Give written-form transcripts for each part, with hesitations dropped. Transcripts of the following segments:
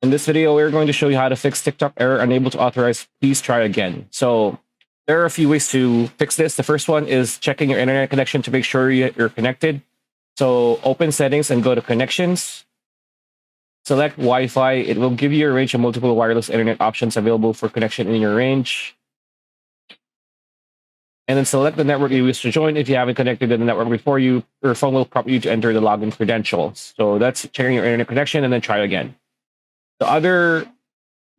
In this video, we're going to show you how to fix TikTok error unable to authorize. Please try again. So there are a few ways to fix this. The first one is checking your internet connection to make sure you're connected. So open settings and go to connections. Select Wi-Fi. It will give you a range of multiple wireless internet options available for connection in your range. And then select the network you wish to join. If you haven't connected to the network before, your phone will prompt you to enter the login credentials. So that's checking your internet connection, and then try again. The other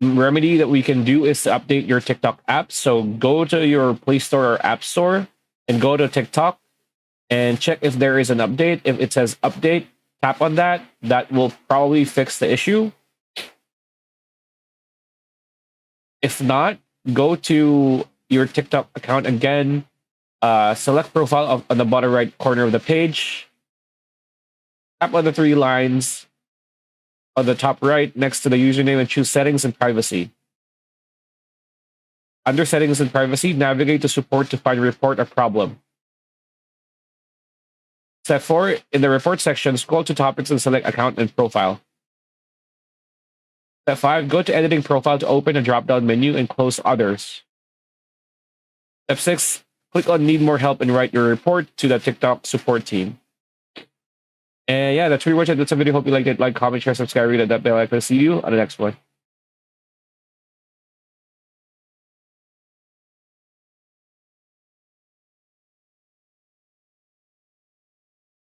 remedy that we can do is to update your TikTok app. So go to your Play Store or App Store and go to TikTok and check if there is an update. If it says update, tap on that. That will probably fix the issue. If not, go to your TikTok account again, select profile on the bottom right corner of the page, tap on the three lines on the top right next to the username and choose settings and privacy. Under settings and privacy, navigate to support to find report a problem. Step 4, in the report section, scroll to topics and select account and profile. Step 5, go to editing profile to open a drop-down menu and close others. Step 6, click on need more help and write your report to the TikTok support team. And yeah, that's pretty much it. That's a video. Hope you liked it. Like, comment, share, subscribe, read that bell icon. See you on the next one.